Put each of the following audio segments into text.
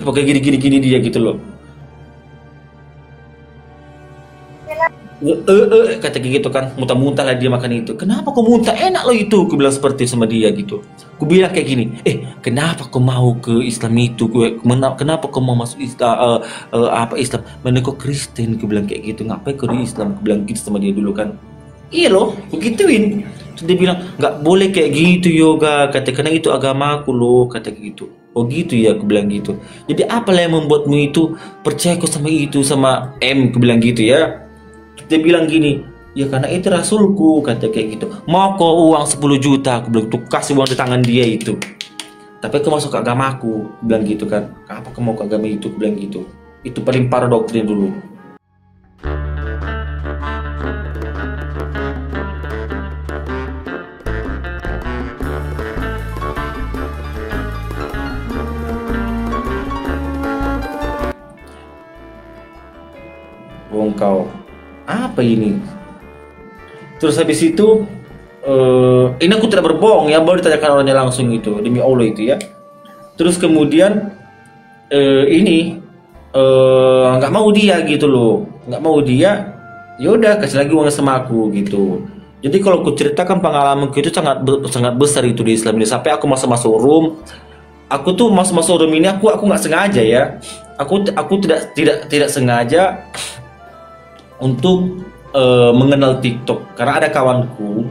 pakai gini dia gitu loh. Kata gitu kan, muntah-muntah lah dia makan itu. Kenapa kau muntah, enak loh itu, aku bilang seperti sama dia gitu. Aku bilang kayak gini, kenapa kau mau ke Islam itu, kenapa kau mau masuk Islam, apa Islam, mana kau Kristen, aku bilang kayak gitu. Ngapain kau di Islam, aku bilang gitu sama dia dulu kan. Iya loh, begituin. Terus dia bilang nggak boleh kayak gitu yoga, kata, karena itu agamaku loh, kata gitu. Oh gitu ya, aku bilang gitu. Jadi apalah yang membuatmu itu percaya kau sama itu, sama aku bilang gitu ya. Dia bilang gini, ya karena itu rasulku, kata kayak gitu. Mau kau uang 10 juta, aku bilang tuh, kasih uang di tangan dia itu. Tapi kau masuk ke agamaku, bilang gitu kan. Apa kau mau ke agama itu, bilang gitu. Itu paling parah doktrin dulu. Wong kau apa ini? Terus habis itu ini aku tidak berbohong ya, baru ditanyakan orangnya langsung itu, demi Allah itu ya. Terus kemudian ini nggak mau dia gitu loh, nggak mau dia. Yaudah kasih lagi uangnya sama aku gitu. Jadi kalau aku ceritakan pengalamanku itu sangat besar itu di Islam ini. Sampai aku masuk room, aku tuh masuk room ini aku nggak sengaja ya. Aku tidak sengaja untuk mengenal TikTok karena ada kawanku,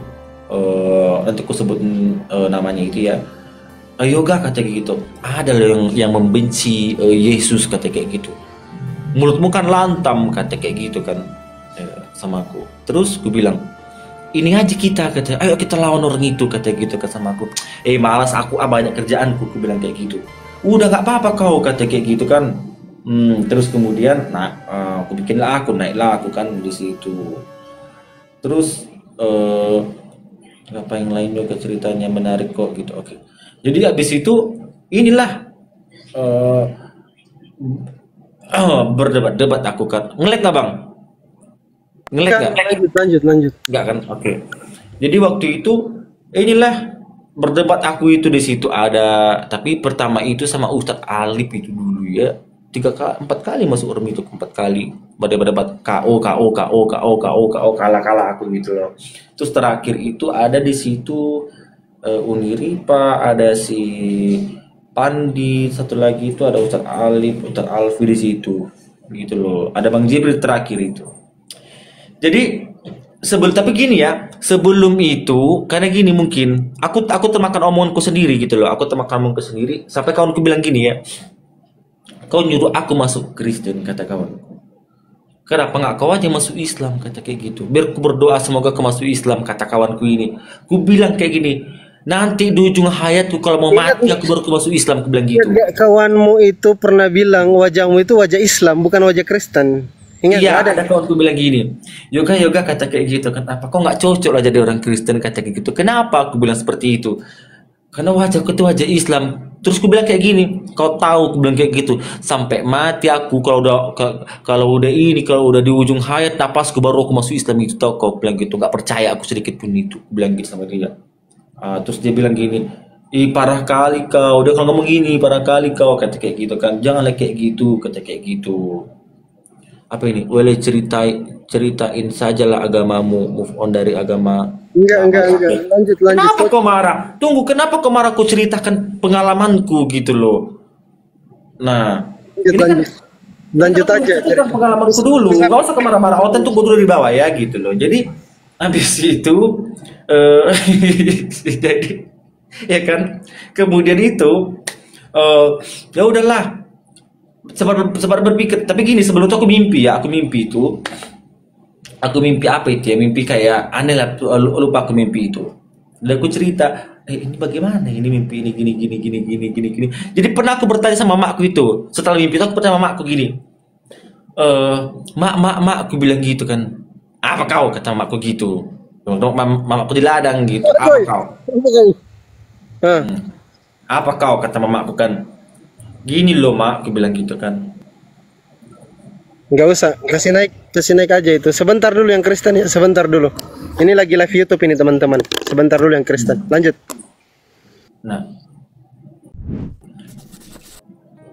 nanti aku sebut namanya itu ya, yoga kata gitu, ada yang membenci Yesus kata kayak gitu, mulutmu kan lantam kata kayak gitu kan, sama aku. Terus aku bilang ini aja kita, kata ayo kita lawan orang itu kata gitu kan sama aku. Malas aku, banyak kerjaanku, aku bilang kayak gitu. Udah nggak apa-apa kau kata kayak gitu kan. Terus kemudian aku naiklah aku kan di situ. Terus apa yang lain juga ceritanya menarik kok gitu. Oke. Jadi habis itu inilah berdebat aku kan. Ngelag nggak bang? Ngelag nggak? Lanjut. Nggak kan? Oke. Jadi waktu itu inilah berdebat aku itu di situ ada, tapi pertama itu sama Ustadz Alif itu dulu ya. 4 kali masuk room itu, 4 kali berdebat KO kalah aku gitu loh. Terus terakhir itu ada di situ Uniripa, ada si Pandi, satu lagi itu ada Ustadz Alif, Ustadz Alfi di situ gitu loh. Ada Bang Jibril terakhir itu. Jadi tapi gini ya, sebelum itu karena gini mungkin aku termakan omonganku sendiri gitu loh. Aku termakan omonganku sendiri sampai kawanku bilang gini ya, kau nyuruh aku masuk Kristen, kata kawanku. Kenapa nggak kau aja masuk Islam, kata kayak gitu. Biar ku berdoa semoga kau masuk Islam, kata kawanku ini. Ku bilang kayak gini, nanti di ujung hayatku kalau mau mati aku baru masuk Islam, ku bilang gitu. Ingat kawanmu itu pernah bilang wajahmu itu wajah Islam bukan wajah Kristen. Ingat iya, ada kawanku bilang gini, yoga kata kayak gitu. Kenapa kau nggak cocok lah jadi orang Kristen, kata kayak gitu. Kenapa aku bilang seperti itu? Karena wajahku itu wajah Islam. Terus aku bilang kayak gini, kau tahu, aku bilang kayak gitu, sampai mati aku kalau udah di ujung hayat napasku baru aku masuk Islam itu, tau kau bilang gitu. Nggak percaya aku sedikit pun itu, aku bilang gitu sama dia. Terus dia bilang gini, parah kali kau, dia kalau ngomong gini, parah kali kau, kata kayak gitu kan. Janganlah kayak gitu, kata kayak gitu. Apa ini? Boleh ceritain sajalah agamamu, move on dari agama. Enggak. Lanjut. Kenapa kau marah? Tunggu, kenapa kau marah? Aku ceritakan pengalamanku gitu loh. Nah, lanjut aja. Ceritakan pengalamanku dulu. Gak usah marah-marah. Oh, tentu gue dulu di bawah ya gitu loh. Jadi habis itu jadi ya kan. Kemudian itu ya udahlah. Sempat berpikir, tapi gini, sebelum itu aku mimpi itu. Aku mimpi apa itu ya? Mimpi kayak aneh lah, lupa aku mimpi itu. Dan aku cerita, ini bagaimana ini mimpi ini gini. Jadi pernah aku bertanya sama mamaku itu. Setelah mimpi itu aku bertanya sama mamaku gini. Mak, aku bilang gitu kan. Apa kau, kata mamaku gitu. Mamaku di ladang gitu. Apa kau? Apa kau, kata mamaku kan. Gini loh mak, aku bilang gitu kan. Nggak usah, kasih naik aja itu. Sebentar dulu yang Kristen ya, sebentar dulu. Ini lagi live YouTube ini teman-teman. Sebentar dulu yang Kristen. Lanjut. Nah,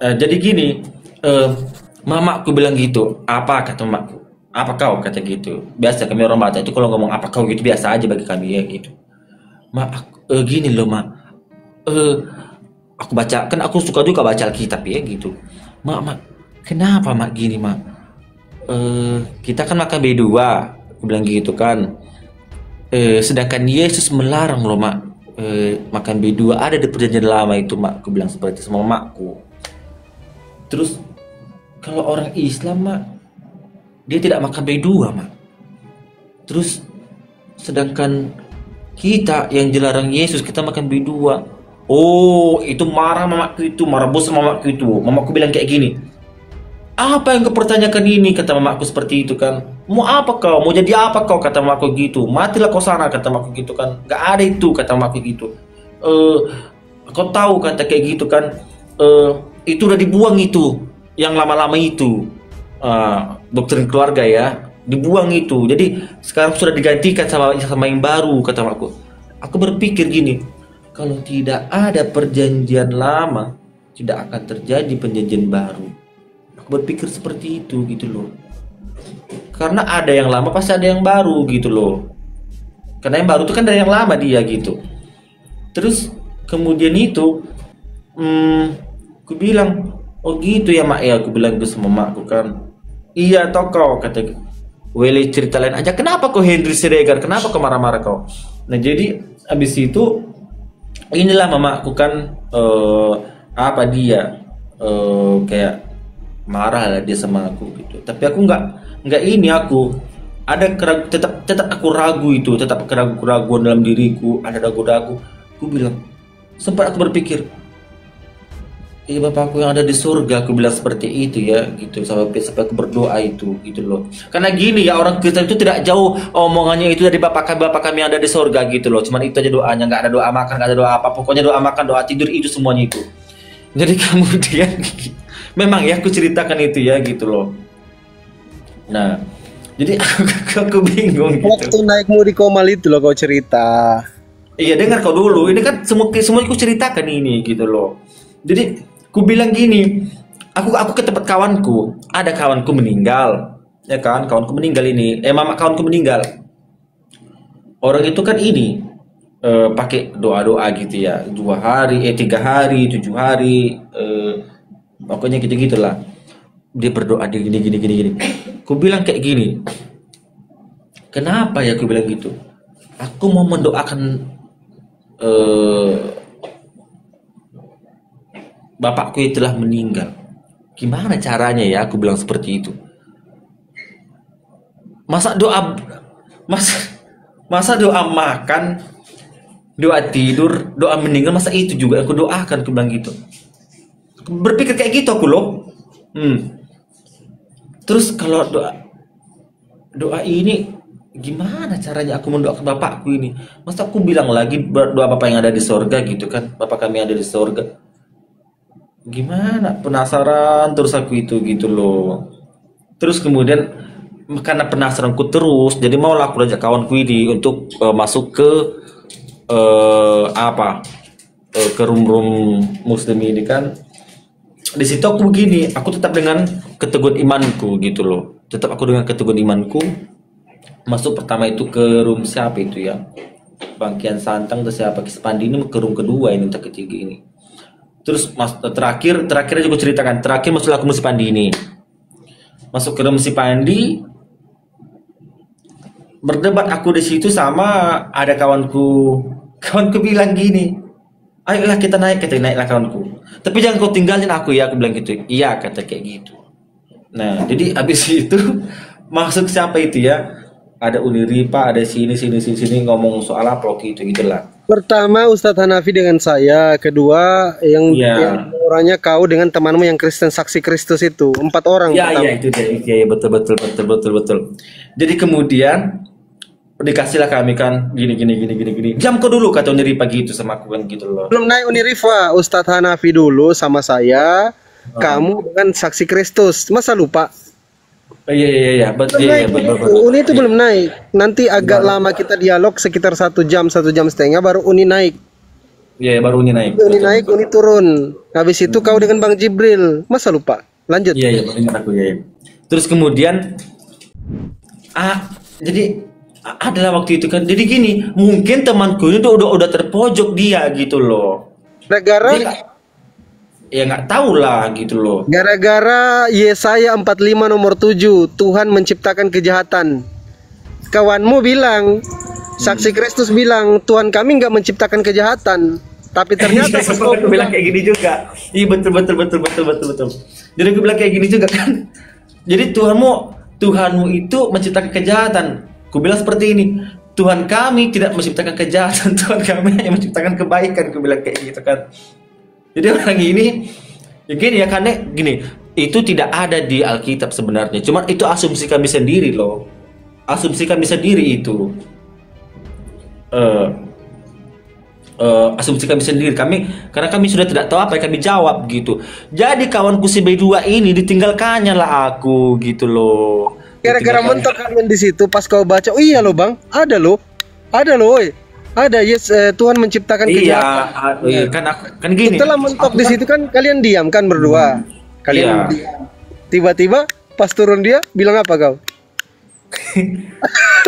Jadi gini, mamaku bilang gitu. Apa kata mamaku? Apa kau kata gitu. Biasa kami orang Batak itu kalau ngomong apa kau gitu biasa aja bagi kami ya gitu. Gini loh mak. Eh, aku baca kan aku suka juga baca Alkitab ya gitu. Mak, kenapa mak gini mak? Kita kan makan B2, aku bilang gitu kan. Sedangkan Yesus melarang loh mak. Makan B2 ada di perjanjian lama itu mak. Aku bilang seperti itu sama makku. Terus kalau orang Islam mak, dia tidak makan B2 mak. Terus sedangkan kita yang dilarang Yesus kita makan B2. Oh, itu marah mamaku itu, marah bos sama mamaku itu. Mamaku bilang kayak gini. Apa yang kau pertanyakan ini, kata mamaku seperti itu kan. Mau apa kau? Mau jadi apa kau, kata mamaku gitu. Matilah kau sana, kata mamaku gitu kan. Gak ada itu, kata mamaku gitu. Kau tahu kata kayak gitu kan. Itu udah dibuang itu, yang lama-lama itu. Doktrin keluarga ya, dibuang itu. Jadi sekarang sudah digantikan sama yang baru, kata aku. Aku berpikir gini, kalau tidak ada perjanjian lama, tidak akan terjadi perjanjian baru. Aku berpikir seperti itu gitu loh. Karena ada yang lama pasti ada yang baru gitu loh. Karena yang baru itu kan dari yang lama dia gitu. Terus kemudian itu, aku bilang, oh gitu ya mak ya, aku bilang ke sama makku kan. Iya toh kau, kata Wele cerita lain aja. Kenapa kau Henry Siregar? Kenapa kau marah-marah kau? Nah jadi abis itu inilah mamaku kan apa dia kayak marah lah dia sama aku gitu. Tapi aku nggak ini aku ada tetap aku ragu itu, tetap keraguan dalam diriku, ada ragu-ragu. Aku bilang sempat aku berpikir, Bapakku yang ada di surga, aku bilang seperti itu ya gitu sampai aku berdoa itu gitu loh. Karena gini ya, orang Kristen itu tidak jauh omongannya itu dari bapak kami yang ada di surga gitu loh. Cuman itu aja doanya, nggak ada doa makan, nggak ada doa apa, pokoknya doa makan, doa tidur itu semuanya itu. Jadi kemudian memang ya aku ceritakan itu ya gitu loh. Nah jadi aku bingung gitu. Waktu naikmu di Komal itu loh kau cerita. Iya dengar kau dulu, ini kan semua aku ceritakan ini gitu loh. Jadi ku bilang gini, aku ke tempat kawanku, ada kawanku meninggal, ya kan, kawanku meninggal ini, mama kawanku meninggal. Orang itu kan ini pakai doa-doa gitu ya, 2 hari, 3 hari, 7 hari, pokoknya gitu gitulah. Dia berdoa gini. Ku bilang kayak gini, kenapa ya ku bilang gitu? Aku mau mendoakan bapakku yang telah meninggal. Gimana caranya ya? Aku bilang seperti itu. Masa doa makan, doa tidur, doa meninggal, masa itu juga aku doakan? Aku bilang gitu. Berpikir kayak gitu aku loh. Terus kalau doa ini gimana caranya aku mendoakan bapakku ini? Masa aku bilang lagi doa bapak yang ada di sorga gitu kan? Bapak kami ada di sorga. Gimana, penasaran terus aku itu gitu loh. Terus kemudian karena penasaranku terus, jadi mau aku ajak kawanku ini untuk masuk ke ke room muslim ini kan. Di situ aku begini, aku tetap dengan keteguhan imanku gitu loh. Tetap aku dengan keteguhan imanku masuk pertama itu ke room siapa itu ya, Bangkian Santang atau siapa, Kispandi ini ke room kedua ini, entah ketiga ini. Terus terakhir juga ceritakan, terakhir masuk aku si Pandi ini, masuk ke room si Pandi, berdebat aku di situ sama ada kawanku bilang gini, ayolah kita naiklah kawanku, tapi jangan kau tinggalin aku ya, aku bilang gitu. Iya kata kayak gitu. Nah jadi abis itu masuk siapa itu ya, ada Uniripa, ada sini ngomong soal apa gitu gitulah. Pertama Ustadz Hanafi dengan saya, kedua yang orangnya kau dengan temanmu yang Kristen Saksi Kristus itu, 4 orang. Iya itu dia, betul. Jadi kemudian dikasihlah kami kan gini. Jam kau dulu kata Uniripa gitu sama aku kan gitu loh. Belum naik Uniripa, Ustadz Hanafi dulu sama saya, kamu dengan Saksi Kristus, masa lupa? Iya, betul. Uni itu belum naik. Nanti agak lama kita dialog sekitar 1 jam, 1 jam setengah baru Uni naik. Iya, baru Uni naik. Uni naik, Uni turun. Habis itu kau dengan Bang Jibril. Masa lupa? Lanjut. Iya, iya, ingat aku ya. Terus kemudian jadi adalah waktu itu kan. Jadi gini, mungkin temanku ini udah terpojok dia gitu loh. Gara-gara Ya nggak tahu lah gitu loh. gara-gara Yesaya 45 nomor 7, Tuhan menciptakan kejahatan. Kawanmu bilang, saksi Kristus bilang, Tuhan kami nggak menciptakan kejahatan. Tapi ternyata aku bilang kayak gini juga. Iya, betul. Jadi aku bilang kayak gini juga kan. Jadi Tuhanmu itu menciptakan kejahatan. Aku bilang seperti ini. Tuhan kami tidak menciptakan kejahatan. Tuhan kami hanya menciptakan kebaikan. Aku bilang kayak gitu kan. Jadi orang ini ya gini ya, karena gini, itu tidak ada di Alkitab sebenarnya. Cuman itu asumsi kami sendiri loh. Asumsi kami sendiri itu. Asumsi kami sendiri, karena kami sudah tidak tahu apa yang kami jawab gitu. Jadi kawanku si B2 ini ditinggalkannya lah aku gitu loh. gara-gara mentok kalian di situ pas kau baca, oh iya loh Bang, ada loh, woi. Ada, yes, Tuhan menciptakan kejahatan. Iya, kan gini. Itulah mentok di situ kan kalian diam kan berdua. Kalian diam. Tiba-tiba pas turun dia bilang apa kau?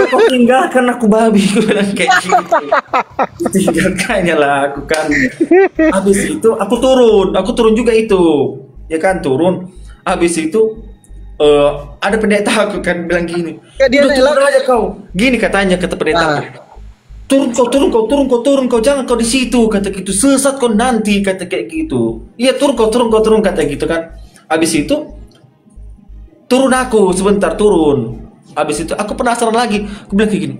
Kau tinggalkan aku babi, aku bilang kayak gitu. Tinggalkannya lah aku kan. Habis itu aku turun juga itu. Ya kan turun. Habis itu ada pendeta aku kan bilang gini. Ya, dia turun aja kau. Gini katanya kata pendeta. Turun kau, jangan kau di situ kata gitu, sesat kau nanti kata kayak gitu. Iya turun kata gitu kan. Habis itu turun aku sebentar turun. Habis itu aku penasaran lagi, aku bilang kayak gini,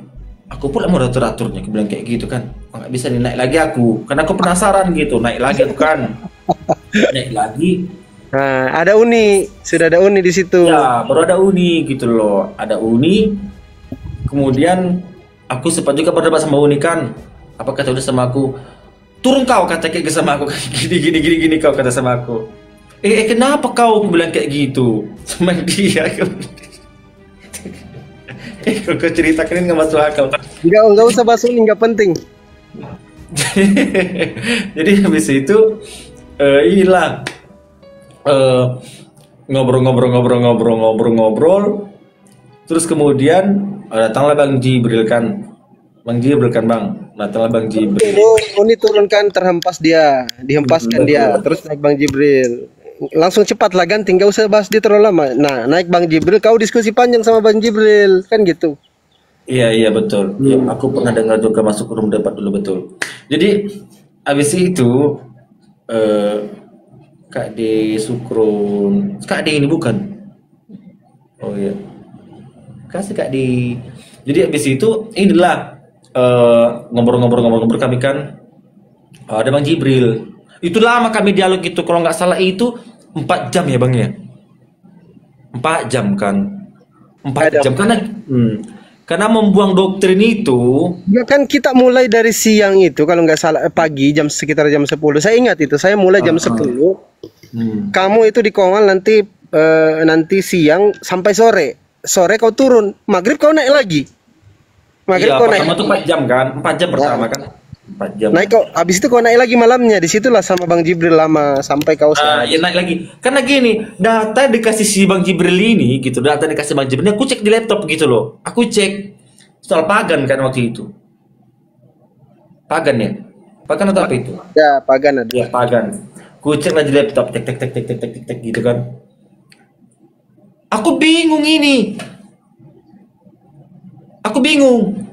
aku pula mau aturnya, aku bilang kayak gitu kan, nggak bisa naik lagi aku, karena aku penasaran gitu, naik lagi aku kan, naik lagi. Nah, sudah ada Uni di situ. Ya, baru ada Uni gitu loh, ada Uni. Kemudian aku sempat juga berdebat sama Uni kan, apa kata udah sama aku, turun kau kata kayak sama aku, gini kau kata sama aku. Kenapa kau, aku bilang kayak gitu sama dia. Kau ceritakan ini nggak masuk akal. Nggak usah bahas Uni, nggak penting. Jadi habis itu inilah ngobrol. Terus kemudian datanglah Bang Jibril kan. Datanglah Bang Jibril. Uni turunkan, dihempaskan dia. Terus naik Bang Jibril. Langsung cepat lah ganti, nggak usah bahas dia terlalu lama. Nah, naik Bang Jibril, kau diskusi panjang sama Bang Jibril, kan gitu. Iya betul. Ya, aku pernah dengar juga masuk room debat dulu betul. Jadi habis itu Kak D Sukron, Kak D ini bukan? Oh iya, kasih Kak D. Jadi habis itu inilah ngobrol kami kan ada Bang Jibril. Itu lama kami dialog itu, kalau nggak salah itu 4 jam ya Bang ya. 4 jam kan. 4 jam karena membuang doktrin itu. Ya kan kita mulai dari siang itu, kalau nggak salah pagi sekitar jam 10. Saya ingat itu, saya mulai jam 10. Kamu itu di Kongal nanti siang sampai sore. Sore kau turun, maghrib kau naik lagi. Maghrib kau naik. Pertama tuh 4 jam kan? 4 jam pertama kan? 4 jam. Naik kau, habis itu kau naik lagi malamnya. Disitulah sama Bang Jibril lama sampai kau ya naik lagi. Karena gini, data dikasih si Bang Jibril ini gitu, data dikasih Bang Jibril, aku cek di laptop gitu loh. Aku cek soal pagan kan waktu itu. Pagan ya? Pagan atau apa itu? Ya, pagan ada. Ya, pagan. Aku cek lah di laptop, tek gitu kan. Aku bingung ini. Aku bingung.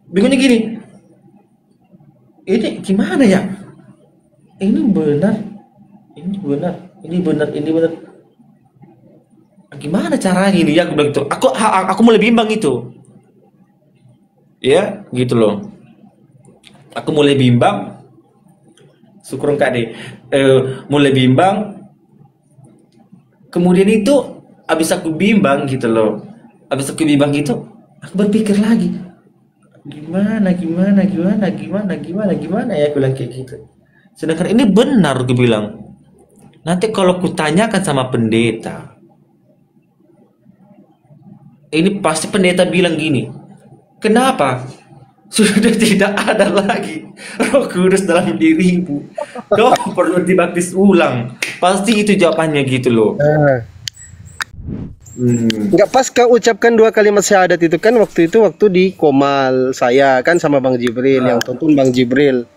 Bingungnya gini. Ini gimana ya? Ini benar. Gimana caranya ini ya? Aku bilang gitu. Aku mulai bimbang itu. Ya, gitu loh. Aku mulai bimbang. Syukur Kak deh. Mulai bimbang. Kemudian itu abis aku bimbang gitu loh. Abis aku bimbang gitu, aku berpikir lagi. Gimana ya, aku bilang kayak gitu. Sedangkan ini benar, gue bilang. Nanti kalau kutanyakan sama pendeta, ini pasti pendeta bilang gini, kenapa sudah tidak ada lagi Roh Kudus dalam dirimu. Kau perlu dibaptis ulang. Pasti itu jawabannya gitu loh. Nggak pas kau ucapkan 2 kalimat syahadat itu kan waktu di Komal saya kan sama Bang Jibril yang tonton Bang Jibril.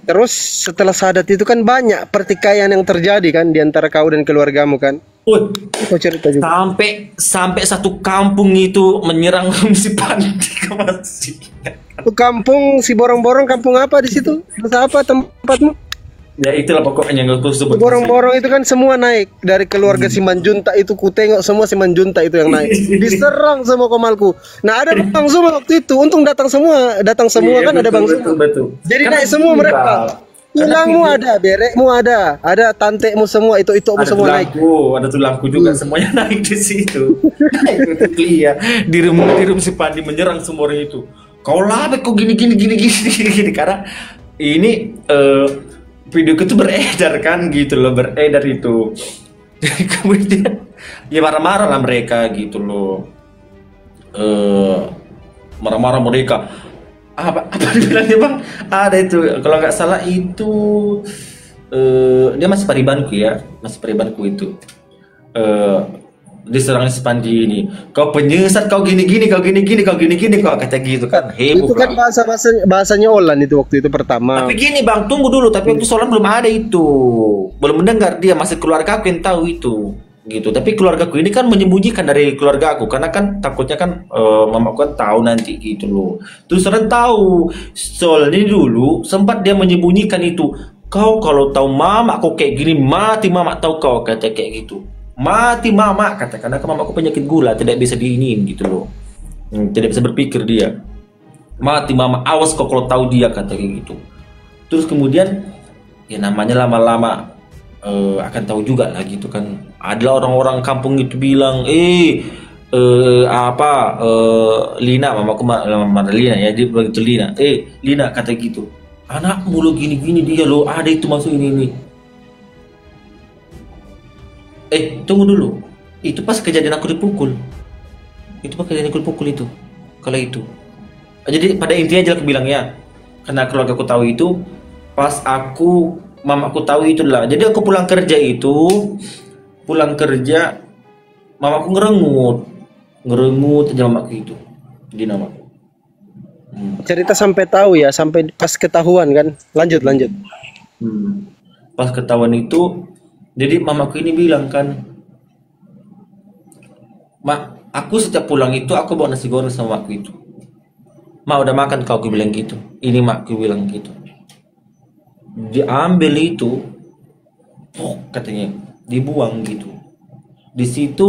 Terus setelah syahadat itu kan banyak pertikaian yang terjadi kan di antara kau dan keluargamu kan. Kau cerita juga. Sampai satu kampung itu menyerang si Pandi ke masjid. Itu kampung si Borong-Borong, kampung apa di situ? Desa apa tempatmu? Ya itulah pokoknya yang aku sebut. Borong-Borong itu kan semua naik dari keluarga Simanjuntak itu, ku tengok semua Simanjuntak itu yang naik. Diserang semua Komalku. Nah, ada Bang Zuma waktu itu. Untung datang semua kan ada Bang Zuma. Betul. Jadi naik semua mereka. Tulangmu ada, berekmu ada tantekmu semua itu semua naik. Ada tulangku juga semuanya naik di situ. Naik itu ya. Di rumah si Pandi menyerang semua orang itu. Kau labek kok gini karena ini video itu beredar kan gitu loh, beredar itu. Kemudian ya marah-marah lah mereka gitu loh. Marah-marah mereka. Apa dibilangnya Bang? Ada itu kalau nggak salah itu dia masih paribanku itu. Diserang si Pandi ini. Kau penyesat, kau gini kau kata gitu kan. Heboh. Itu kan bahasanya Olan itu waktu itu pertama. Tapi gini Bang, tunggu dulu. Tapi waktu Solan belum ada itu, belum mendengar dia, masih keluarga aku yang tahu itu, gitu. Tapi keluarga aku ini kan menyembunyikan dari keluarga aku karena kan takutnya kan mamaku kan tahu nanti gitu loh. Terus Solan tahu, Solan ini dulu sempat dia menyembunyikan itu. Kau kalau tahu mama aku kayak gini mati mama, tahu kau kata kayak gitu. Mati mama kata, karena mamaku penyakit gula, tidak bisa diinin gitu loh. Tidak bisa berpikir dia. Mati mama, awas kok kalau tahu dia kata kayak gitu. Terus kemudian ya namanya lama-lama akan tahu juga lah gitu kan. Ada orang-orang kampung itu bilang Lina, mamaku Lina ya, dia bilang itu Lina. Lina kata gitu. Anakmu lo gini-gini dia lo, ada itu masuk ini. Tunggu dulu. Itu pas kejadian aku dipukul. Itu pas kejadian aku dipukul itu. Kalau itu. Jadi pada intinya aja aku bilang ya. Karena keluarga aku tahu itu. Pas mamaku tahu itu lah. Jadi aku pulang kerja, mamaku ngerengut aja mamaku itu. Di namaku. Cerita sampai tahu ya, sampai pas ketahuan kan. Lanjut. Pas ketahuan itu, jadi mamaku ini bilang kan, Mak, aku setiap pulang itu aku bawa nasi goreng sama aku itu. Mak udah makan kau, aku bilang gitu. Ini mak, aku bilang gitu. Diambil itu, katanya, dibuang gitu. Di situ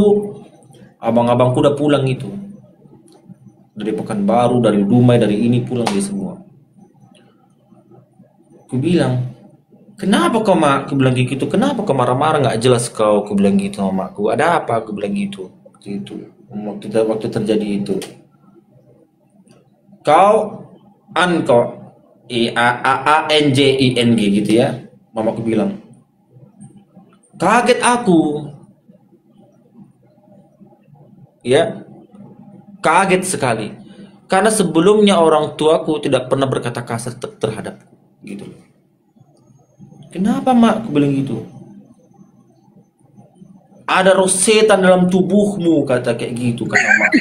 abang-abangku udah pulang itu. Dari Pekanbaru, dari Dumai, dari ini pulang dia semua. Aku bilang, kenapa kau mak? Aku bilang gitu. Kenapa kau marah-marah nggak jelas kau? Aku bilang gitu sama aku. Ada apa? Aku bilang gitu. Waktu terjadi itu. Kau IAANJING gitu ya. Mamaku bilang. Kaget aku. Ya. Kaget sekali. Karena sebelumnya orang tuaku tidak pernah berkata kasar terhadapku gitu. Kenapa mak? Aku bilang gitu. Ada roh setan dalam tubuhmu, kata kayak gitu kata mak.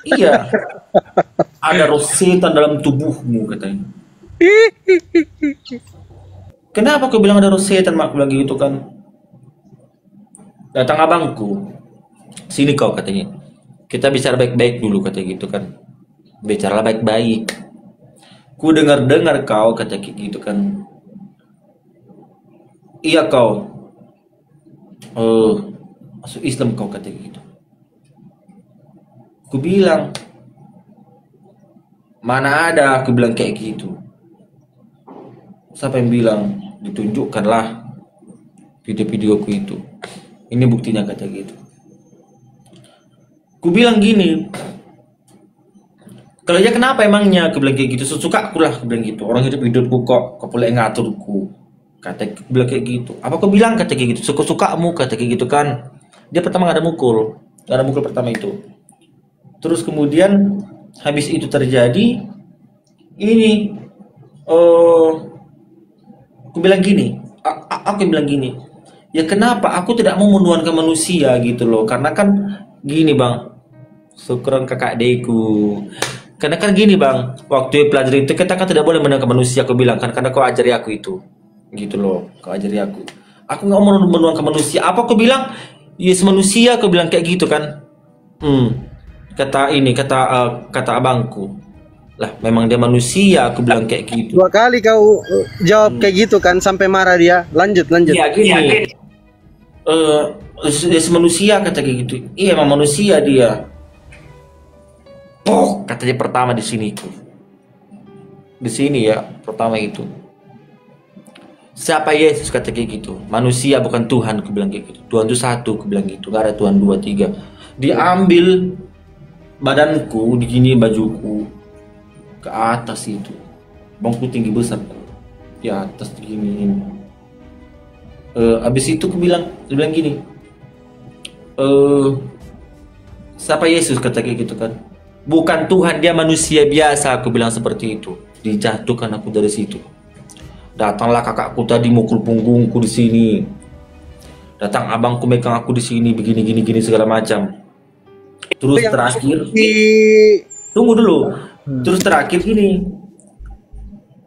Iya. Ada roh setan dalam tubuhmu katanya. Kenapa aku bilang ada roh setan mak? Aku bilang gitu kan. Datang abangku. Sini kau katanya. Kita bicara baik-baik dulu kata gitu kan. Bicara baik-baik. Ku dengar-dengar kau kata kayak gitu kan. Iya kau masuk Islam kau kata gitu. Aku bilang mana ada, aku bilang kayak gitu. Siapa yang bilang? Ditunjukkanlah video-videoku itu. Ini buktinya kata gitu. Aku bilang gini, kalau ya kenapa emangnya? Aku bilang kayak gitu. Sesuka aku lah, aku bilang gitu. Orang hidup hidupku kok boleh ngaturku. Kata bilang kayak gitu. Apa kau bilang kata kayak gitu? Suka-sukamu kata kayak gitu kan. Dia pertama gak ada mukul pertama itu. Terus kemudian habis itu terjadi, ini eh aku bilang gini, aku bilang gini, ya kenapa aku tidak mau menuhankan manusia gitu loh, karena kan gini bang, syukuran kakak deku, karena kan gini bang, waktu pelajari itu kita kan tidak boleh menuhankan manusia, aku bilang kan, karena kau ajari aku itu, gitu loh, kau ajari aku nggak mau menuhankan manusia, apa aku bilang, yes manusia, aku bilang kayak gitu kan, kata ini, kata abangku, lah memang dia manusia, aku bilang kayak gitu. 2 kali kau jawab kayak gitu kan sampai marah dia. Lanjut, lanjut. Iya gini, dia manusia kata kayak gitu. Iya emang manusia dia. Oh kata dia pertama di sini itu. Di sini ya pertama itu. Siapa Yesus kata kayak gitu. Manusia bukan Tuhan, aku bilang kayak gitu. Tuhan itu satu, aku bilang gitu. Gak ada Tuhan dua tiga. Diambil badanku, digini bajuku ke atas itu. Bangku tinggi besar di atas begini. Abis itu aku bilang, dia bilang gini, siapa Yesus kata kayak gitu kan, bukan Tuhan, dia manusia biasa, aku bilang seperti itu. Dijatuhkan aku dari situ. Datanglah kakakku tadi mukul punggungku di sini, datang abangku megang aku di sini begini gini gini segala macam. Terus terakhir tunggu dulu, terus terakhir gini,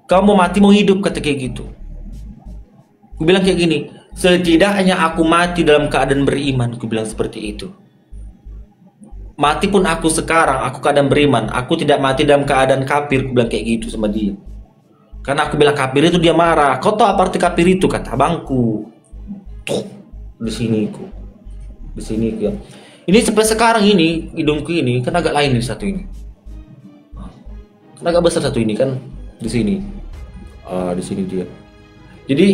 kau mau mati mau hidup kata kayak gitu. Aku bilang kayak gini, setidaknya aku mati dalam keadaan beriman, aku bilang seperti itu. Mati pun aku sekarang, aku keadaan beriman, aku tidak mati dalam keadaan kafir, aku bilang kayak gitu sama dia. Karena aku bilang kafir itu, dia marah. Kau tahu apa arti kafir itu kata abangku. Tuh, di sini ku, di sini ya. Ini sampai sekarang ini hidungku ini kan agak lain di satu ini. Kan agak besar satu ini kan di sini. Di sini dia. Jadi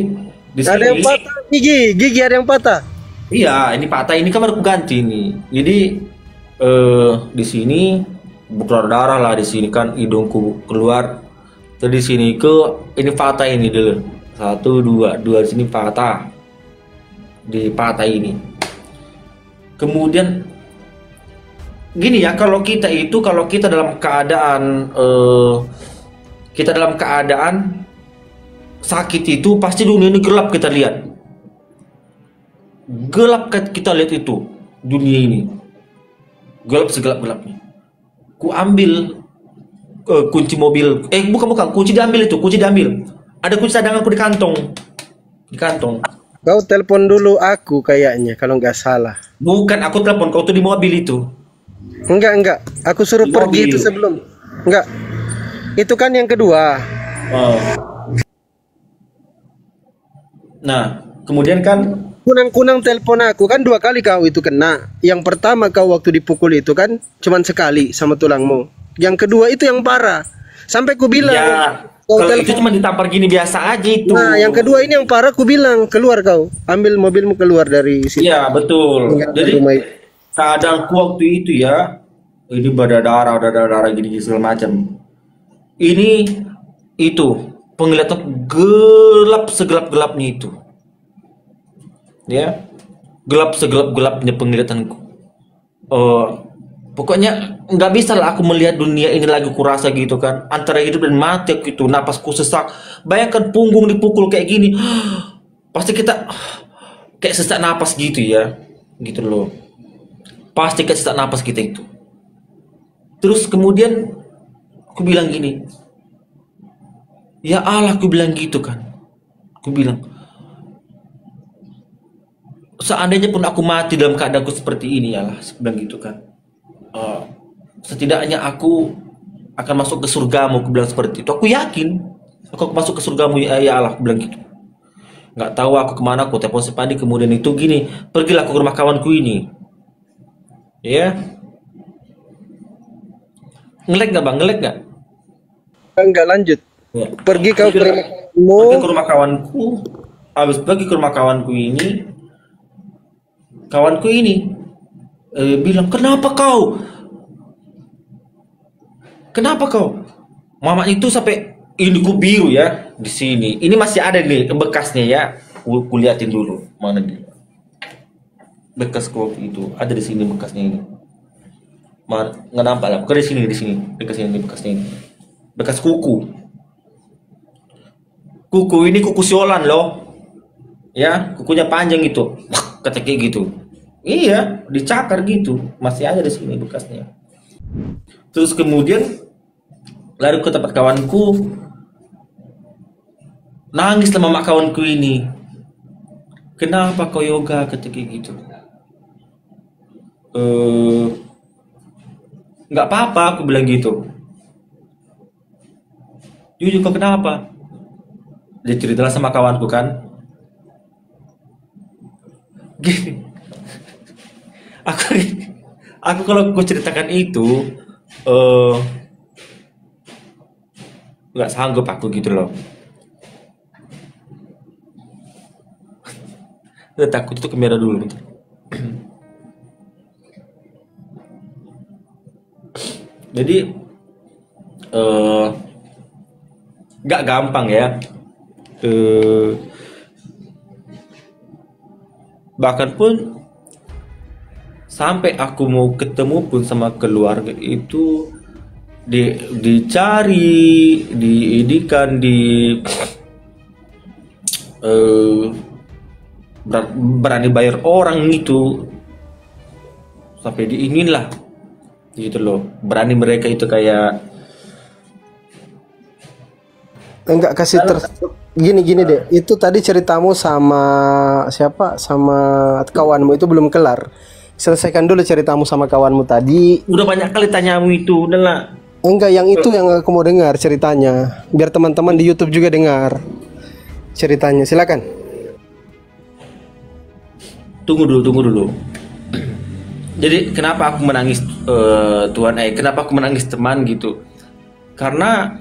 di sini Ada yang patah gigi ada yang patah. iya, ini patah, ini kan baru aku ganti nih. Jadi di sini keluar darah lah, di sini kan hidungku keluar. Terus di sini ini patah ini dulu. 1 2 di sini patah. Di patah ini. Kemudian gini ya, kalau kita dalam keadaan sakit itu pasti dunia ini gelap, kita lihat. Gelap kita lihat itu dunia ini. Gelap segelap-gelapnya. Ku ambil kunci mobil. Bukan, kunci diambil itu, kunci diambil. Ada kunci cadanganku di kantong. Di kantong. Kau telepon dulu aku kayaknya kalau nggak salah. Bukan, aku telepon kau tuh di mobil itu. Enggak. Aku suruh Di pergi mobil. itu sebelum. Enggak. Itu kan yang kedua. Oh. Nah, kemudian kan Kunang-kunang telepon aku kan 2 kali kau itu kena. Yang pertama kau waktu dipukul itu kan cuman sekali sama tulangmu. Yang kedua itu yang parah. Sampai ku bilang, ya, kau kalau itu telepon. cuma ditampar gini biasa aja itu. Nah, yang kedua ini yang parah ku bilang, keluar kau. Ambil mobilmu keluar dari situ. Iya, betul. Tinggalkan Jadi rumah itu. keadaanku waktu itu ya, ini berdarah gini segala macam. Ini itu penglihatan gelap segelap-gelapnya itu. Ya, gelap segelap-gelapnya penglihatanku. Pokoknya nggak bisa lah aku melihat dunia ini lagi, kurasa gitu kan, antara hidup dan mati gitu, napasku sesak. Bayangkan punggung dipukul kayak gini, pasti kita kayak sesak napas gitu ya, gitu loh. Pasti kayak sesak napas kita itu. Terus kemudian aku bilang gini, ya Allah, aku bilang gitu kan, aku bilang, seandainya pun aku mati dalam keadaanku seperti ini ya Allah, bilang gitu kan. Setidaknya aku akan masuk ke surgamu, aku bilang seperti itu. Aku yakin aku akan masuk ke surgamu ya Allah, aku bilang gitu. Nggak tahu aku kemana, aku telepon Sepadi. Kemudian itu gini, pergilah aku ke rumah kawanku ini. Ya, ngelek nggak bang? Ngelek nggak? Enggak lanjut. Ya. Pergi kau ke rumahmu. Pergi ke rumah kawanku. Habis pergi ke rumah kawanku ini, bilang, kenapa kau? Mama itu sampai ini ku biru ya di sini. Ini masih ada nih bekasnya ya. Kuliatin dulu mana dia. Bekas waktu itu ada di sini bekasnya ini. Nggak nampak lah. Bukan di sini, bekasnya ini. bekas kuku. Kuku ini kuku siolan loh, ya kukunya panjang gitu, kata kayak gitu. Iya, dicakar gitu, masih ada di sini bekasnya. Terus kemudian lari ke tempat kawanku, nangis sama mak kawanku ini. Kenapa kau yoga, kata kayak gitu. Nggak apa-apa, aku bilang gitu. Jujur, kau kenapa? Dia cerita sama kawanku kan. Gini, aku kalau aku ceritakan itu nggak sanggup aku gitu loh. Udah takut itu kamera dulu bentar. Jadi nggak gampang ya. Bahkan pun sampai aku mau ketemu pun sama keluarga itu dicari, diidikan, berani bayar orang itu sampai diingin lah gitu loh. Berani mereka itu kayak Enggak kasih gini deh. Itu tadi ceritamu sama siapa? Sama kawanmu itu belum kelar. Selesaikan dulu ceritamu sama kawanmu tadi. udah banyak kali tanyamu itu, udah lah. Enggak, yang itu yang aku mau dengar ceritanya. Biar teman-teman di YouTube juga dengar ceritanya. Silakan. Tunggu dulu. Jadi kenapa aku menangis Tuhan? Kenapa aku menangis teman gitu? Karena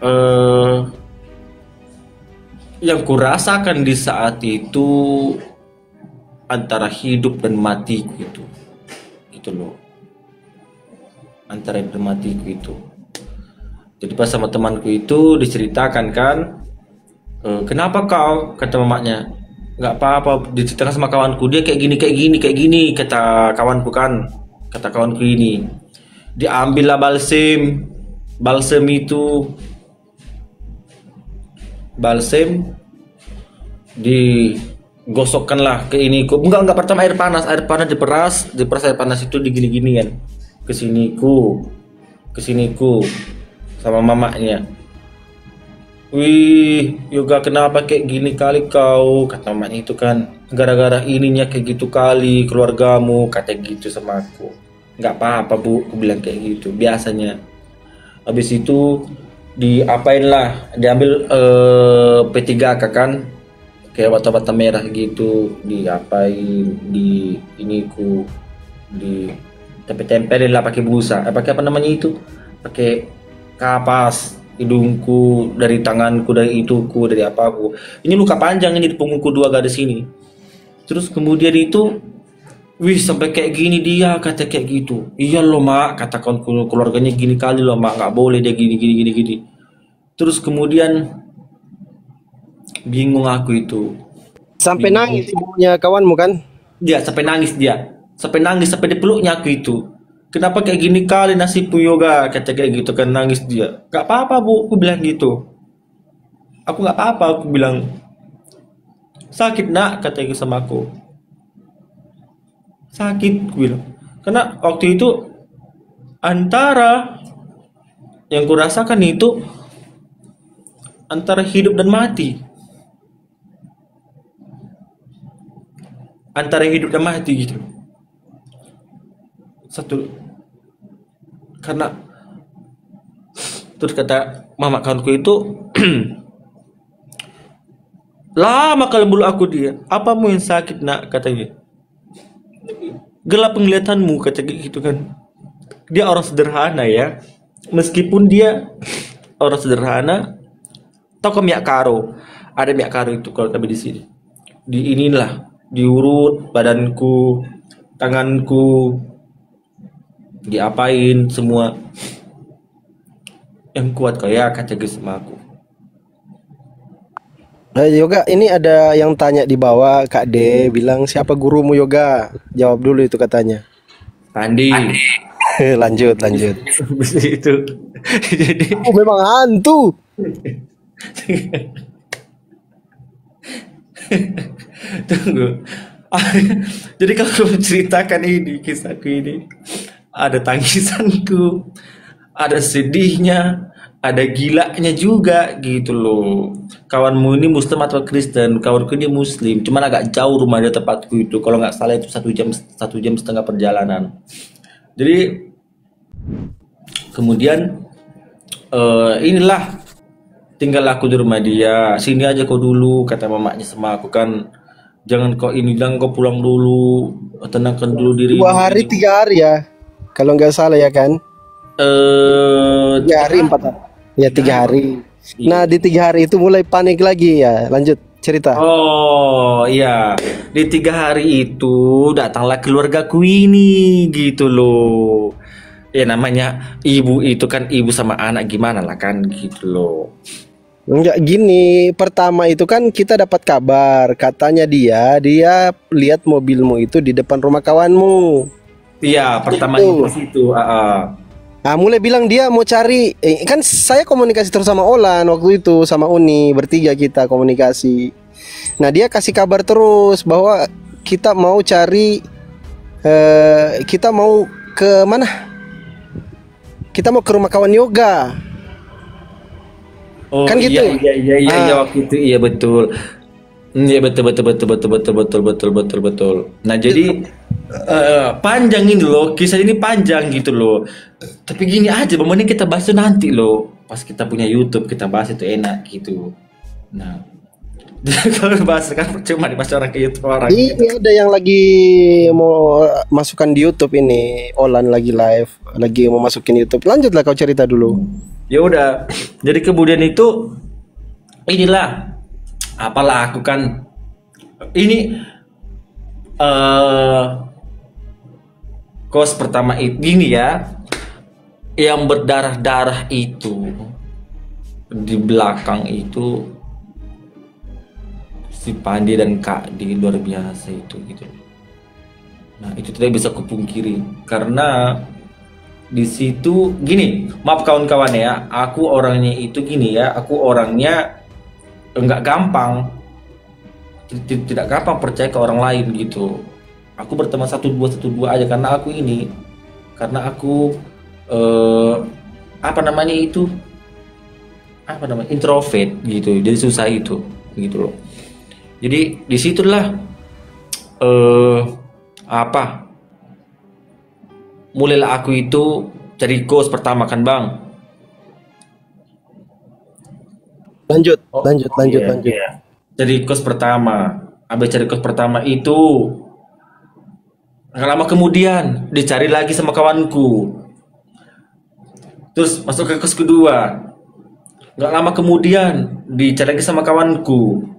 yang kurasakan di saat itu antara hidup dan matiku itu loh, antara hidup dan matiku itu. Jadi pas sama temanku itu diceritakan kan, kenapa kau, kata mamanya. Nggak apa-apa, diceritakan sama kawanku, dia kayak gini, kata kawanku kan, kata kawanku ini. Diambillah balsem itu, balsem digosokkanlah ke ini. Enggak, pertama air panas diperas air panas itu digini-ginian kesiniku sama mamanya. Wih, Yoga kenapa kayak gini kali kau, kata mamanya itu kan. Gara-gara ininya kayak gitu kali keluargamu, kata gitu sama aku. Nggak apa-apa bu, aku bilang kayak gitu biasanya. Habis itu diapain lah, diambil P3K kan, kayak bata-bata merah gitu, diapain di iniku, di tempelin lah pakai busa, pakai apa namanya itu, pakai kapas hidungku, dari tanganku, dari ituku, dari apaku. Ini luka panjang ini di punggungku 2 garis ini. Terus kemudian itu, wih sampai kayak gini dia, kata kayak gitu. Iya loh mak, kata keluarganya gini kali loh mak, nggak boleh dia gini. Terus kemudian bingung aku itu. Sampai nangis ibunya kawanmu kan? Dia sampai nangis, sampai dipeluknya aku itu. Kenapa kayak gini kali nasibku Yoga, kata kayak gitu kan, nangis dia. Gak apa-apa bu, aku bilang gitu. Aku gak apa-apa, aku bilang. Sakit nak, kata gitu sama aku. Sakit, aku bilang. Karena waktu itu antara yang kurasakan itu antara hidup dan mati. Antara hidup dan mati gitu. Satu. Karena terus kata mama kawanku itu lama kali bulu aku dia. Apamu yang sakit nak, katanya. Gelap penglihatanmu, kata gitu kan. Dia orang sederhana ya. Meskipun dia orang sederhana, tau ke Miak Karo. Ada Miak Karo itu kalau kami di sini. Di inilah, diurut badanku, tanganku, diapain semua. Yang kuat kau ya, kata gitu sama aku. Yoga, ini ada yang tanya di bawah, Kak D bilang siapa gurumu Yoga? Jawab dulu itu katanya. Pandi. Lanjut, lanjut. Habis itu jadi Oh, memang hantu. tunggu. Jadi kalau aku menceritakan ini kisahku ini, ada tangisanku, ada sedihnya, ada gilanya juga gitu loh. Kawanmu ini Muslim atau Kristen? Kawanku ini Muslim, cuman agak jauh rumah dia tempatku itu. Kalau nggak salah itu 1 jam 1 jam setengah perjalanan. Jadi kemudian inilah tinggal aku di rumah dia. Sini aja kau dulu, kata mamanya sama aku kan. Jangan kau ini, jangan kau pulang dulu, tenangkan dulu diri. 2 hari 3 hari ya, kalau nggak salah ya kan? 3 hari 4 hari. Ya 3 hari. Nah di 3 hari itu mulai panik lagi ya. Lanjut cerita. Oh iya, di 3 hari itu datanglah keluargaku ini gitu loh. Ya namanya ibu itu kan ibu sama anak gimana lah kan gitu loh. Enggak gini, pertama itu kan kita dapat kabar, katanya dia lihat mobilmu itu di depan rumah kawanmu. Iya, pertama Itu. itu di situ. Ah, mulai bilang dia mau cari, kan saya komunikasi terus sama Olan waktu itu, sama Uni, bertiga kita komunikasi. Nah dia kasih kabar terus bahwa kita mau cari, kita mau ke mana? Kita mau ke rumah kawan yoga. Oh Kan gitu. iya waktu itu iya betul. Iya betul. Nah jadi panjang ini loh, kisah ini panjang gitu loh. Tapi gini aja, ini kita bahas itu nanti loh. Pas kita punya YouTube kita bahas itu enak gitu. Nah, kalau bahas kan cuma dibahas orang ke YouTube orang. Ini ada yang lagi mau masukkan di YouTube ini, Olan lagi live, lagi mau masukin YouTube. Lanjutlah kau cerita dulu. Ya udah. Jadi kemudian itu inilah apalah aku kan ini kos pertama itu gini ya, yang berdarah-darah itu di belakang itu si Pandi dan Kak di luar biasa itu gitu. Nah itu tidak bisa kupungkiri karena di situ gini, maaf kawan-kawan ya, aku orangnya itu gini ya, aku orangnya enggak gampang, tidak gampang percaya ke orang lain gitu. Aku berteman 1-2 aja karena aku apa namanya introvert gitu, jadi susah itu gitu loh. Jadi disitulah mulailah aku itu cari kos pertama kan bang. Lanjut. Iya. Cari kos pertama. Abis cari kos pertama itu nggak lama kemudian dicari lagi sama kawanku. Terus masuk ke kos kedua. Nggak lama kemudian dicari lagi sama kawanku.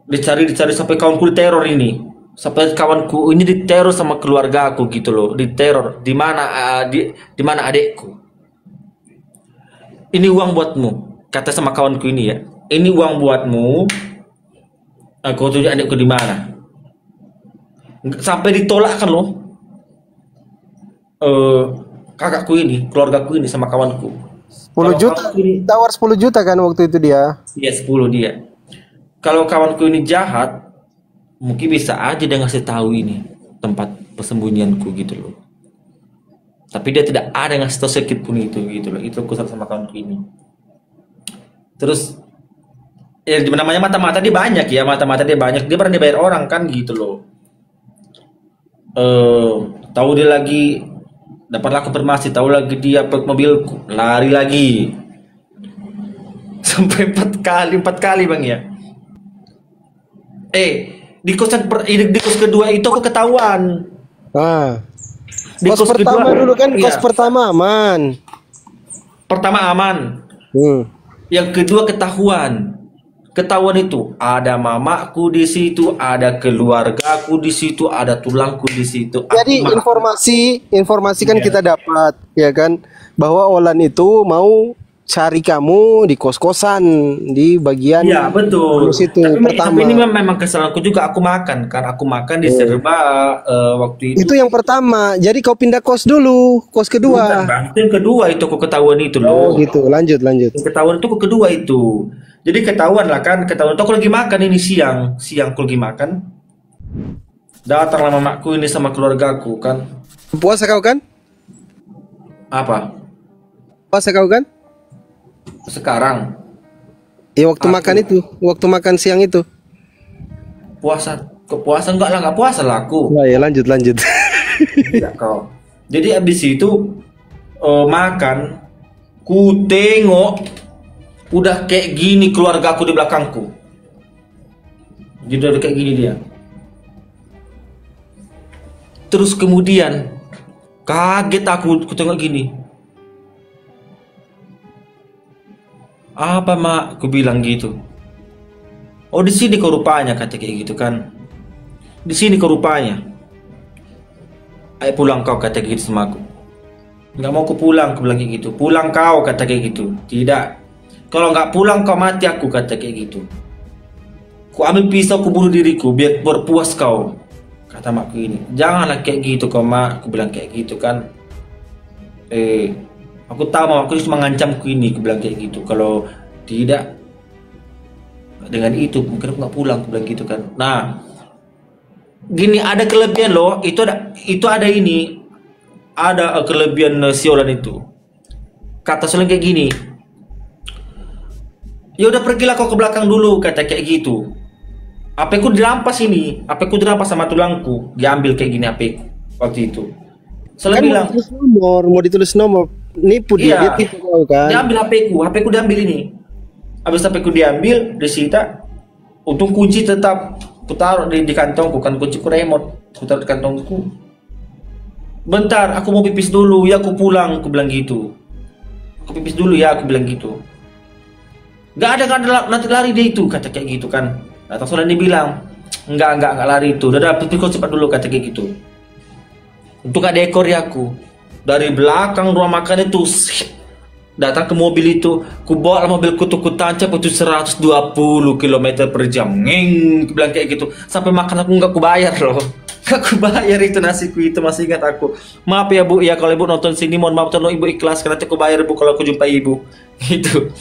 Dicari sampai kawanku diteror ini. Sampai kawanku ini diteror sama keluarga aku gitu loh. Diteror. Di mana adekku? Ini uang buatmu, kata sama kawanku ini ya. Ini uang buatmu. Aku tunjuk adikku di mana. Sampai ditolak kan loh. Kakakku ini, keluargaku ini sama kawanku. 10 juta, tawar 10 juta kan waktu itu dia. Iya 10 dia. Kalau kawanku ini jahat, mungkin bisa aja dia ngasih tahu ini tempat persembunyianku gitu loh. Tapi dia tidak ada yang ngasih tahu sedikit pun itu gitu loh. Itu aku sama kawanku ini. Terus ya namanya mata-mata dia banyak ya, dia pernah dibayar orang kan gitu loh. Tahu dia lagi dapatlah konfirmasi, tahu lagi dia peluk mobilku, lari lagi sampai 4 kali bang ya. Di kos kedua itu aku ketahuan. Di Kos pertama kedua, dulu kan iya. Kos pertama aman. Pertama aman. Yang kedua ketahuan itu ada mamaku di situ, ada keluargaku di situ, ada tulangku di situ. Jadi informasi kan kita dapat ya kan bahwa Olan itu mau cari kamu di kos-kosan di bagian Iya betul. situ Tapi pertama. ini memang kesalahanku juga. Aku makan kan, aku makan di serba waktu itu. Itu yang pertama. Jadi kau pindah kos dulu, kos Bukan kedua. bang, itu yang kedua itu aku ketahuan itu Oh loh. gitu. Lanjut, lanjut. Yang ketahuan itu aku kedua itu. Jadi ketahuan lah kan, ketahuan itu aku lagi makan ini siang, siang aku lagi makan. Datanglah mamaku ini sama keluargaku kan. Puasa kau kan? Apa? Puasa kau kan? Sekarang Ya waktu aku makan itu, waktu makan siang itu. puasa, kok puasa enggak puasa lah aku. Nah, ya lanjut, lanjut. Tidak kau. Jadi abis itu makan, ku tengok udah kayak gini keluarga aku di belakangku. Jadi udah kayak gini dia. Terus kemudian kaget aku tengok gini. Apa mak? Aku bilang gitu. Oh di sini kau rupanya kata kayak gitu kan. Di sini kau rupanya. Ayo pulang kau kata gitu sama aku. Nggak mau aku pulang, aku bilang kayak gitu. Pulang kau kata kayak gitu. Tidak. Kalau nggak pulang kau mati aku kata kayak gitu. Ku ambil pisau ku bunuh diriku biar berpuas kau. Kata makku ini. Janganlah kayak gitu kau mak. Aku bilang kayak gitu kan. Aku tahu mamaku cuma mengancamku ini. Aku bilang kayak gitu. Kalau tidak dengan itu mungkin aku nggak pulang. Aku bilang gitu kan. Nah, gini ada kelebihan loh. Itu ada ini. Ada kelebihan Siolan itu. Kata Siolan kayak gini. Ya udah pergilah kau ke belakang dulu kata kayak gitu. HP ku dirampas ini. HP ku dirampas sama tulangku. Diambil kayak gini HP ku waktu itu. Siolan Kan bilang, mau ditulis nomor, nipu dia, dia iya. tipu kau kan. Diambil HP ku diambil ini. Habis HP ku diambil, disita. Untung kunci tetap ku taruh di kantongku kan kunci ku remote. Ku taruh di kantongku. Bentar, aku mau pipis dulu, ya aku pulang, aku bilang gitu. Aku pipis dulu ya, aku bilang gitu. Gak ada nanti lari dia itu, kata kayak gitu kan. Datang Solan dia bilang, enggak lari itu. Udah pipis kau cepat dulu, kata kayak gitu. Untuk ada ekor ya aku. Dari belakang ruang makan itu, datang ke mobil itu, ku bawa mobil ku tancap itu 120 km per jam. Ngeng, aku bilang kayak gitu. Sampai makan aku nggak ku bayar loh. Gak ku bayar itu nasiku itu, masih ingat aku. Maaf ya bu, ya kalau ibu nonton sini mohon maaf tolong ibu ikhlas karena nanti ku bayar bu kalau aku jumpai ibu. Gitu.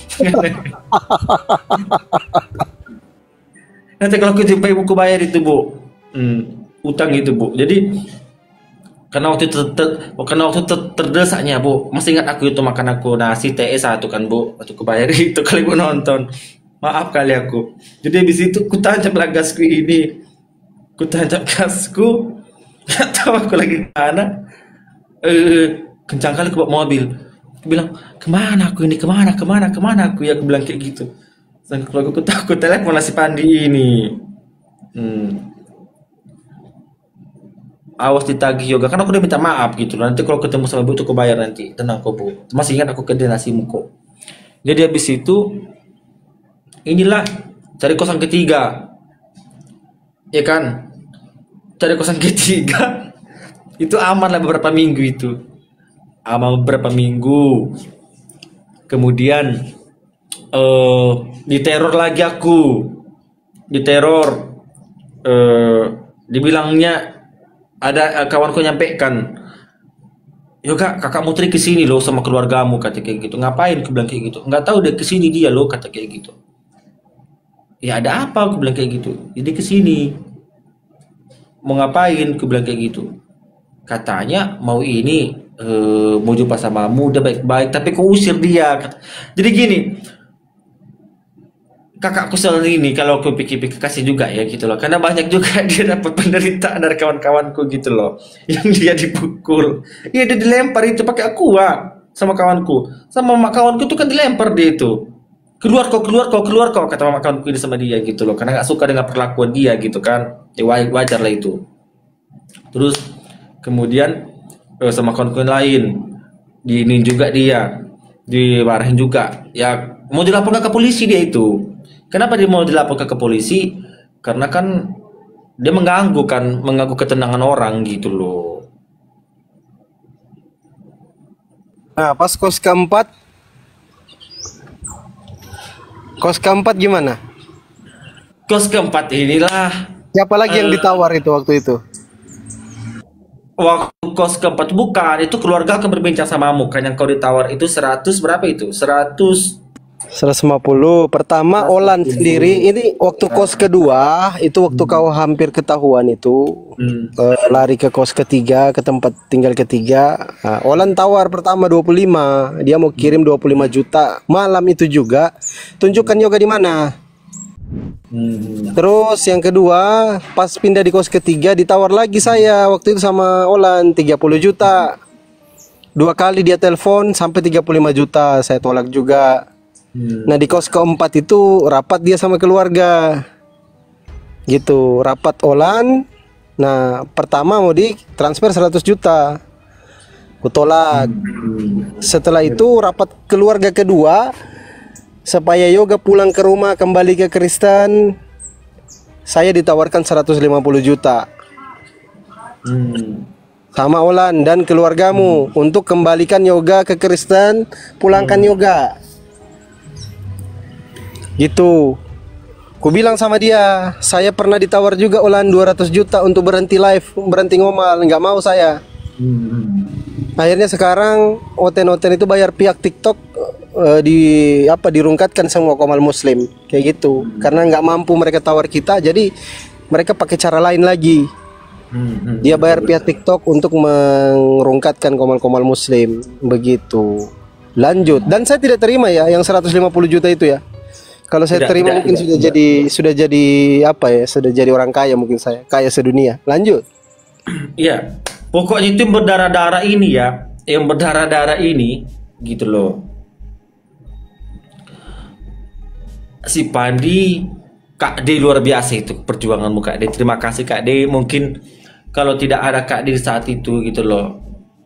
Nanti kalau aku jumpai ibu ku bayar itu bu. Utang itu bu. Jadi karena waktu itu terdesaknya bu, masih ingat aku itu makan aku nasi TE 1 kan bu, waktu ku bayar itu kali ibu nonton. Maaf kali aku. Jadi habis itu ku tancap lah gasku ini. Ku tancap gasku, gak tahu aku lagi di mana. Kencang kali aku bawa mobil. Aku bilang kemana aku ini, kemana aku ya, aku bilang kayak gitu. Sampai kalau aku takut telepon si Pandi ini. Awas ditagih yoga kan aku udah minta maaf gitu. Nanti kalau ketemu sama ibu tuh aku bayar nanti. Tenang kok bu. Masih ingat aku ke nasimu kok. Jadi habis itu inilah cari kosan ketiga. Ya kan, cari kosan ketiga itu aman lah beberapa minggu itu, aman beberapa minggu. Kemudian diteror lagi aku, diteror. Dibilangnya ada kawanku nyampaikan, yoga kakak Mutri kesini loh sama keluargamu kata kayak gitu. Ngapain? Aku bilang kayak gitu. Nggak tahu dia kesini dia loh kata kayak gitu. Ya ada apa? Aku bilang kayak gitu. Jadi kesini mau ngapain? Aku bilang kayak gitu. Katanya mau ini mau jumpa samamu udah baik-baik tapi kau usir dia. Jadi gini, kakakku selalu ini kalau aku pikir-pikir kasih juga ya gitu loh. Karena banyak juga dia dapat penderitaan dari kawan-kawanku gitu loh. Yang dia dipukul. Iya dia dilempar itu pakai aqua sama kawanku. Sama mak kawanku tuh kan dilempar dia itu. Keluar kau kata mama kawanku ini sama dia gitu loh. Karena nggak suka dengan perlakuan dia gitu kan. Ya wajar lah itu. Terus kemudian sama kawan-kawan yang lain diinin juga dia, dimarahin juga. Ya mau dilaporkan ke polisi dia itu. Kenapa dia mau dilaporkan ke polisi? Karena kan dia mengganggu ketenangan orang gitu loh. Nah, pas kos keempat Kos keempat gimana? Kos keempat inilah Siapa lagi yang ditawar itu waktu itu? waktu kos keempat bukan itu keluarga akan berbincang samamu kan yang kau ditawar itu 100 berapa itu 150. Pertama Olan sendiri. Ini waktu kos kedua, itu waktu kau hampir ketahuan itu, lari ke kos ketiga, ke tempat tinggal ketiga. Nah, Olan tawar pertama 25. Dia mau kirim 25 juta. Malam itu juga tunjukkan yoga di mana. Terus yang kedua, pas pindah di kos ketiga ditawar lagi saya waktu itu sama Olan 30 juta. 2 kali dia telepon sampai 35 juta, saya tolak juga. Nah di kos keempat itu rapat dia sama keluarga gitu, rapat Olan. Nah pertama mau di transfer 100 juta, aku tolak. Setelah itu rapat keluarga kedua supaya yoga pulang ke rumah kembali ke Kristen, saya ditawarkan 150 juta sama Olan dan keluargamu untuk kembalikan yoga ke Kristen, pulangkan yoga gitu. Ku bilang sama dia, saya pernah ditawar juga Olan 200 juta untuk berhenti live, berhenti ngomal, nggak mau saya. Akhirnya sekarang oten-oten itu bayar pihak TikTok, dirungkatkan semua komal muslim kayak gitu, karena nggak mampu mereka tawar kita, jadi mereka pakai cara lain lagi. Dia bayar pihak TikTok untuk merungkatkan komal-komal muslim begitu. Lanjut, dan saya tidak terima ya yang 150 juta itu ya. Kalau saya terima mungkin sudah jadi apa ya? Sudah jadi orang kaya, mungkin saya kaya sedunia. Lanjut. Iya, pokoknya itu yang berdarah-darah ini ya, yang berdarah-darah ini gitu loh. Si Pandi, Kak D luar biasa itu perjuanganmu Kak D. Terima kasih Kak D. Mungkin kalau tidak ada Kak D di saat itu gitu loh,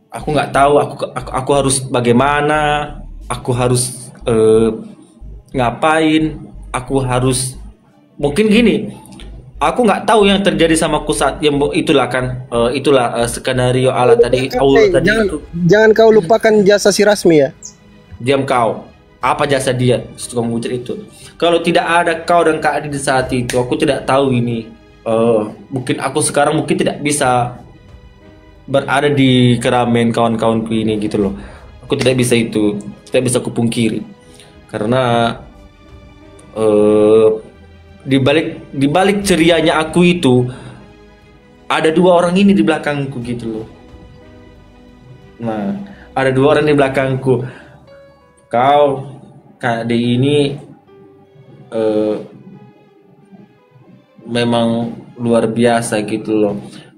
aku nggak tahu aku harus bagaimana, aku harus ngapain, aku harus mungkin gini. Aku nggak tahu yang terjadi sama aku saat yang itulah kan, skenario Allah tadi. Jangan kau lupakan jasa si Rasmi ya. Diam kau. Apa jasa dia? Tukang buncit itu. Kalau tidak ada kau dan Kak Adi di saat itu, aku tidak tahu ini. Mungkin aku sekarang mungkin tidak bisa berada di keramaian kawan-kawanku ini gitu loh. Aku tidak bisa itu, tidak bisa kupungkiri. Karena di balik cerianya aku itu ada 2 orang ini di belakangku gitu loh. Nah, ada 2 orang di belakangku. Kau, Kak D ini memang luar biasa gitu loh.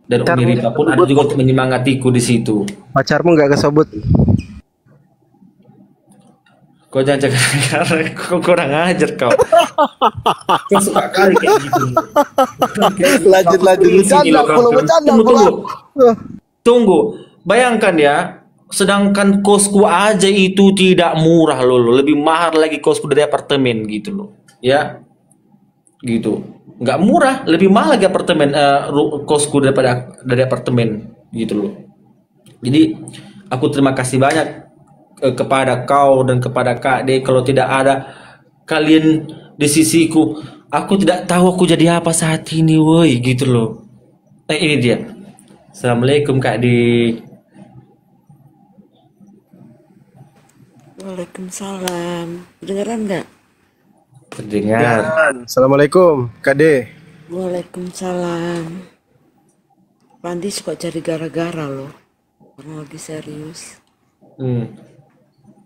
Dan Umi Rita pun ada juga untuk menyemangatiku di situ. Pacarmu nggak kesebut? Kau jangan karena kau kurang ajar kau. Kau suka kali kayak gitu. Lanjut. Tunggu. Bayangkan ya, sedangkan kosku aja itu tidak murah loh, lebih mahal lagi kosku dari apartemen gitu loh. Ya. Gitu. Nggak murah, lebih mahal lagi apartemen kosku dari apartemen gitu loh. Jadi aku terima kasih banyak kepada kau dan kepada Kak D. Kalau tidak ada kalian di sisiku, aku tidak tahu aku jadi apa saat ini, woi gitu loh. Ini dia. Assalamualaikum Kak D. Waalaikumsalam. Dengeran nggak? Terdengar. Assalamualaikum Kak D. Waalaikumsalam. Pandi suka cari gara-gara loh. Orang lagi serius.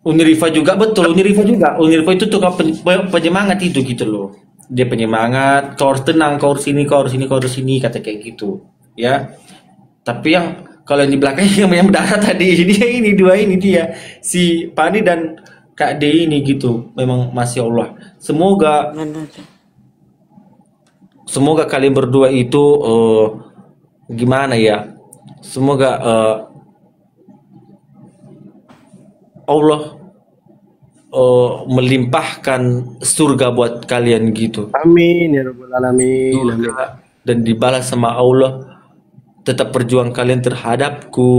Unirifa juga betul, Unirifa itu tukang penyemangat itu gitu loh. Dia penyemangat, kau harus tenang, kau harus sini, kata kayak gitu, ya. Tapi yang kalau yang di belakangnya yang berdarah tadi ini 2 ini dia si Pani dan Kak D ini gitu. Memang masya Allah. Semoga kalian berdua itu gimana ya? Semoga Allah melimpahkan surga buat kalian gitu. Amin ya rabbal alamin. Dan dibalas sama Allah tetap perjuangan kalian terhadapku.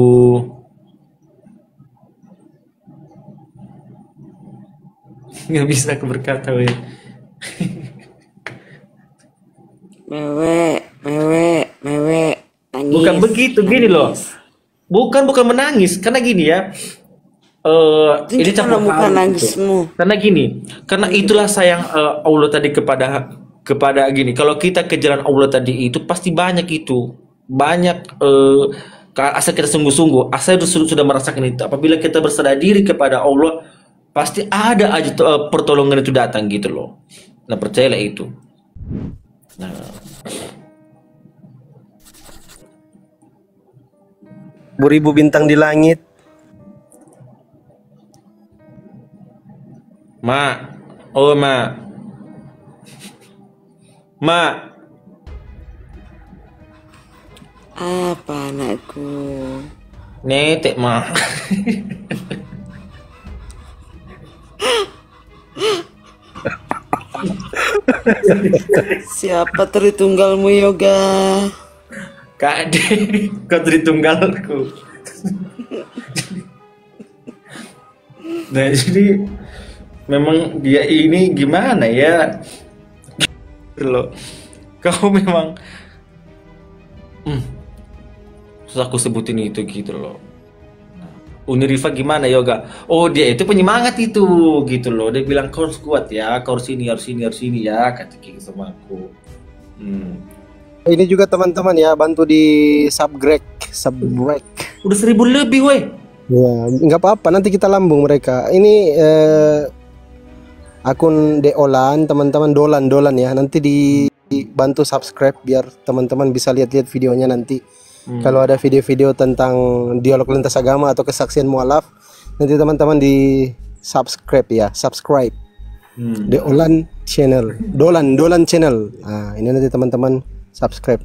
Nggak bisa aku berkata, weh. Mewek, nangis. Bukan begitu, gini loh. Bukan menangis, karena gini ya. Ini Tunjukkan campur muka haru nangismu. gitu. Karena gini, karena itulah sayang Allah tadi kepada gini. Kalau kita ke jalan Allah tadi itu pasti banyak itu, banyak asal kita sungguh-sungguh, asal sudah merasakan itu. Apabila kita berserah diri kepada Allah, pasti ada aja pertolongan itu datang gitu loh. Nah percayalah itu. Nah, Beribu bintang di langit. Mak, oh mak, mak. Apa anakku? Netek mak. Siapa Tritunggalmu Yoga? Kak De, kau Tritunggalku. Nah jadi memang dia ini gimana ya, gitu loh. Kau memang, susah aku sebutin itu gitu loh. Uni Rifa gimana Yoga? Oh dia itu penyemangat itu gitu loh. Dia bilang kau harus kuat ya, kau harus ini ya, kata gitu sama aku. Ini juga teman-teman ya, bantu di subscribe. Udah 1000 lebih weh. Ya, nggak apa-apa, nanti kita lambung mereka. Ini akun Deolan, teman-teman, Dolan ya. Nanti dibantu subscribe biar teman-teman bisa lihat-lihat videonya nanti. Kalau ada video-video tentang dialog lintas agama atau kesaksian mualaf, nanti teman-teman di subscribe ya, subscribe. Deolan channel, Dolan channel. Nah, ini nanti teman-teman subscribe.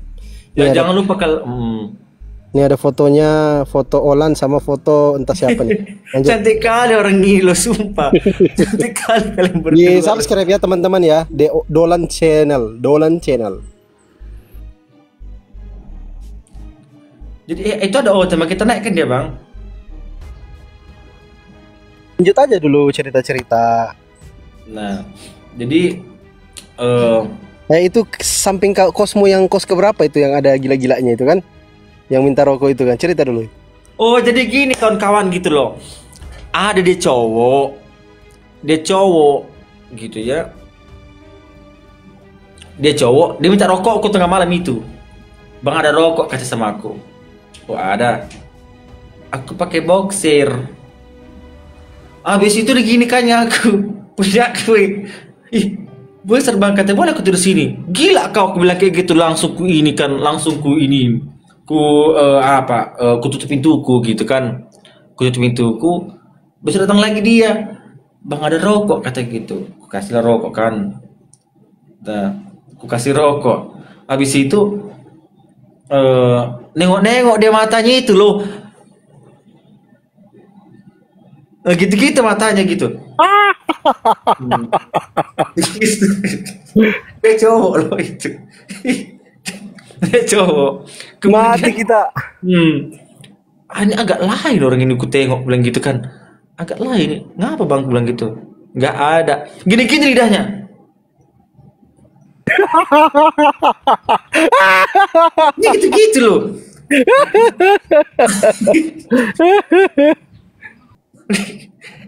Ya jangan lupa Ini ada fotonya, foto Olan sama foto entah siapa nih. Lanjut. Cantik kali orang Ngilo, sumpah. Cantik kali kalian berdua. Di subscribe ya teman-teman ya, Dolan channel. Jadi itu ada tema kita naikkan dia bang. Lanjut aja dulu cerita-cerita. Nah, jadi itu samping kosmu yang kos keberapa itu yang ada gila-gilanya itu kan? Yang minta rokok itu kan, cerita dulu. oh jadi gini kawan-kawan gitu loh. Ada dia cowok gitu ya. Dia cowok, dia minta rokok aku tengah malam itu. Bang ada rokok kasih sama aku. Oh ada. Aku pakai boxer. Habis itu diginikannya aku. Punya aku. Ih, besar bang katanya boleh aku tidur sini. Gila kau, aku bilang kayak gitu langsung ku ini kan, langsung ku ini. Ku tutup pintuku gitu kan. Ku tutup pintuku. Besok datang lagi dia. Bang ada rokok kata gitu. Ku kasihlah rokok kan. Nah, ku kasih rokok. Habis itu nengok dia matanya itu loh. Gitu-gitu matanya gitu. Dia cowok loh itu. Dia cowok. Mati kita. Ini agak lain orang ini ku tengok bilang gitu kan. Agak lain. Ngapa bang bilang gitu? Nggak ada. Gini-gini lidahnya. Gitu-gitu loh.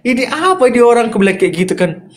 Ini apa dia orang kebelah kayak gitu kan?